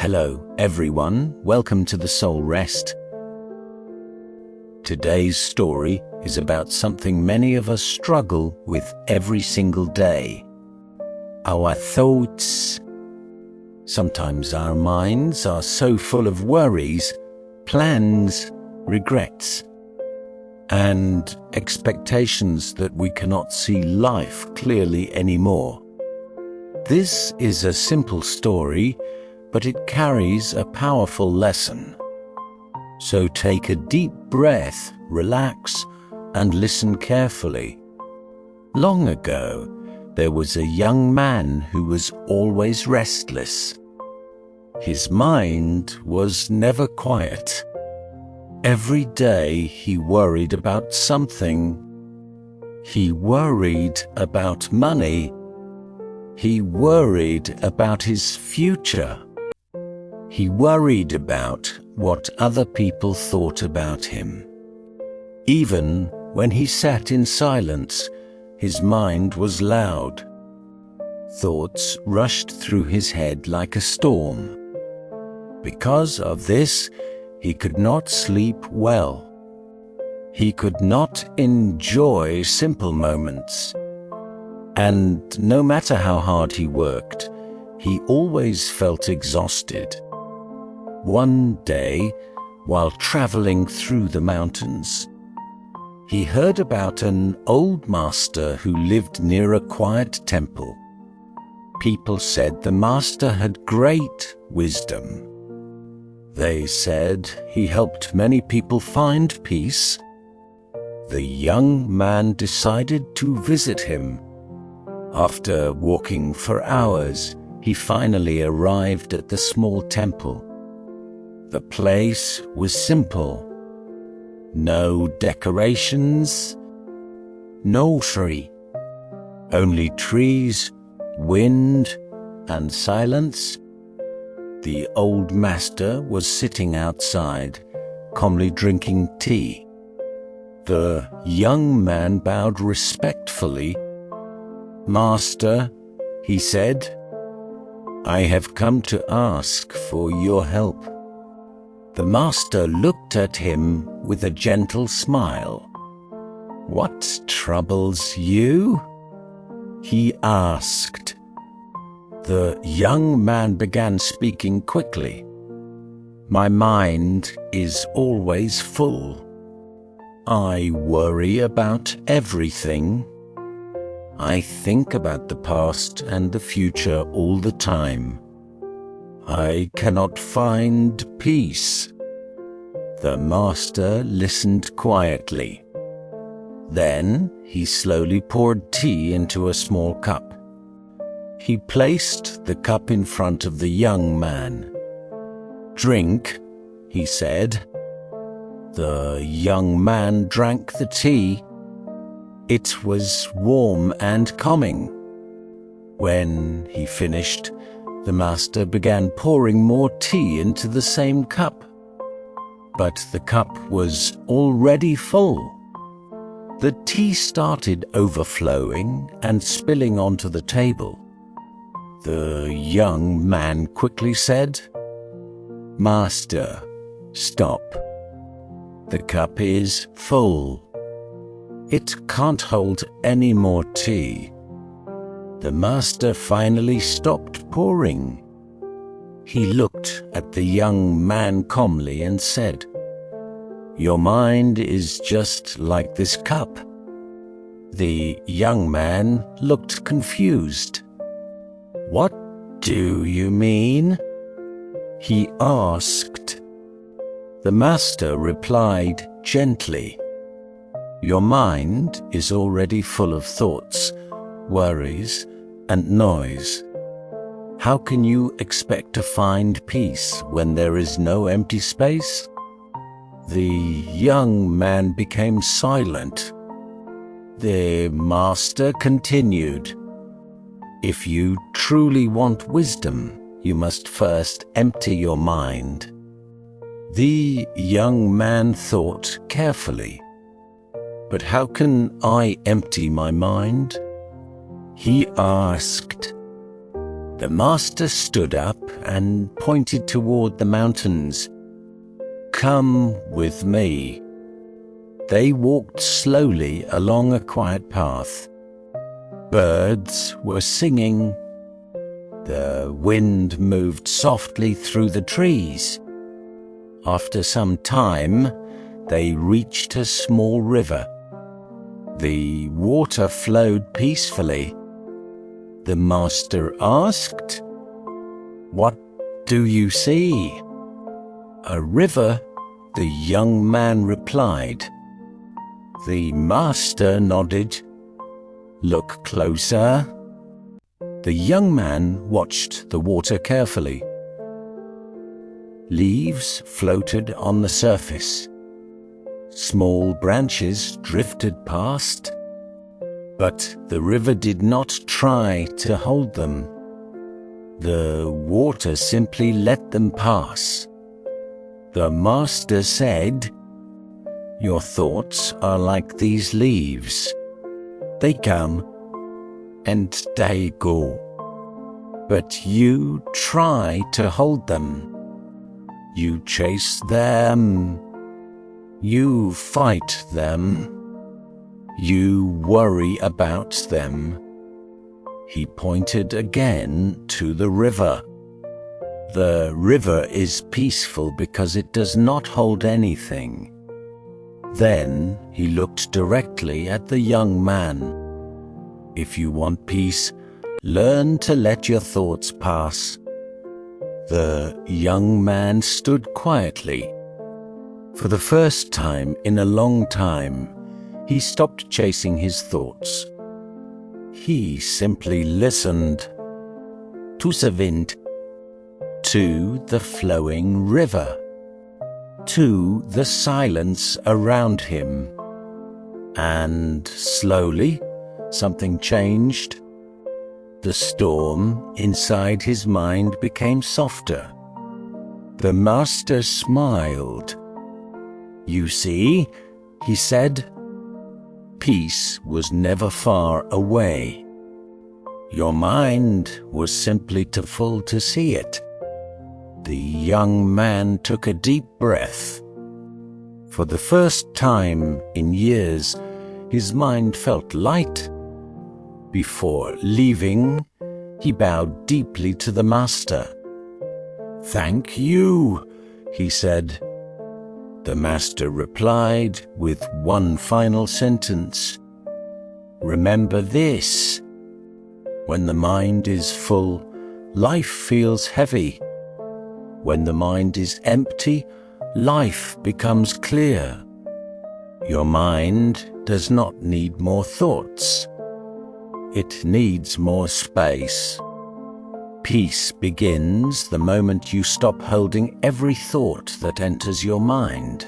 Hello, everyone. Welcome to the Soul Rest. Today's story is about something many of us struggle with every single day. Our thoughts. Sometimes our minds are so full of worries, plans, regrets, and expectations that we cannot see life clearly anymore. This is a simple story, but it carries a powerful lesson. So take a deep breath, relax, and listen carefully. Long ago, there was a young man who was always restless. His mind was never quiet. Every day he worried about something. He worried about money. He worried about his future. He worried about what other people thought about him. Even when he sat in silence, his mind was loud. Thoughts rushed through his head like a storm. Because of this, he could not sleep well. He could not enjoy simple moments. And no matter how hard he worked, he always felt exhausted. One day, while traveling through the mountains, he heard about an old master who lived near a quiet temple. People said the master had great wisdom. They said he helped many people find peace. The young man decided to visit him. After walking for hours, he finally arrived at the small temple. The place was simple. No decorations, no tree. Only trees, wind, and silence. The old master was sitting outside, calmly drinking tea. The young man bowed respectfully. "Master," he said, "I have come to ask for your help." The master looked at him with a gentle smile. "What troubles you?" he asked. The young man began speaking quickly. "My mind is always full. I worry about everything. I think about the past and the future all the time. I cannot find peace." The master listened quietly. Then he slowly poured tea into a small cup. He placed the cup in front of the young man. "Drink," he said. The young man drank the tea. It was warm and calming. When he finished, the master began pouring more tea into the same cup. But the cup was already full. The tea started overflowing and spilling onto the table. The young man quickly said, "Master, stop. The cup is full. It can't hold any more tea." The master finally stopped pouring. He looked at the young man calmly and said, "Your mind is just like this cup." The young man looked confused. "What do you mean?" he asked. The master replied gently, "Your mind is already full of thoughts, worries, and noise. How can you expect to find peace when there is no empty space?" The young man became silent. The master continued, "If you truly want wisdom, you must first empty your mind." The young man thought carefully. "But how can I empty my mind?" he asked. The master stood up and pointed toward the mountains. "Come with me." They walked slowly along a quiet path. Birds were singing. The wind moved softly through the trees. After some time, they reached a small river. The water flowed peacefully. The master asked, "What do you see?" "A river," the young man replied. The master nodded. "Look closer." The young man watched the water carefully. Leaves floated on the surface. Small branches drifted past, but the river did not try to hold them. The water simply let them pass. The master said, "Your thoughts are like these leaves. They come and they go, but you try to hold them. You chase them. You fight them. You worry about them." He pointed again to the river. The river is peaceful because it does not hold anything. Then he looked directly at the young man. "If you want peace, learn to let your thoughts pass." The young man stood quietly. For the first time in a long time, he stopped chasing his thoughts. He simply listened to the wind, to the flowing river, to the silence around him. And slowly, something changed. The storm inside his mind became softer. The master smiled. "You see," he said, "peace was never far away. Your mind was simply too full to see it." The young man took a deep breath. For the first time in years, his mind felt light. Before leaving, he bowed deeply to the master. "Thank you," he said. The master replied with one final sentence. "Remember this. When the mind is full, life feels heavy. When the mind is empty, life becomes clear. Your mind does not need more thoughts. It needs more space. Peace begins the moment you stop holding every thought that enters your mind."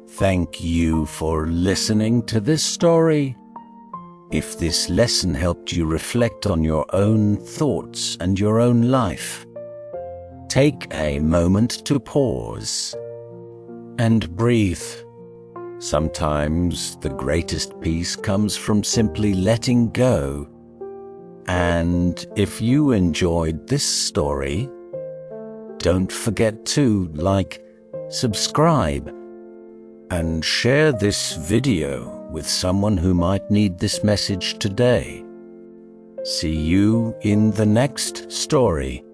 Thank you for listening to this story. If this lesson helped you reflect on your own thoughts and your own life, take a moment to pause and breathe. Sometimes the greatest peace comes from simply letting go. And if you enjoyed this story, don't forget to like, subscribe, and share this video with someone who might need this message today. See you in the next story.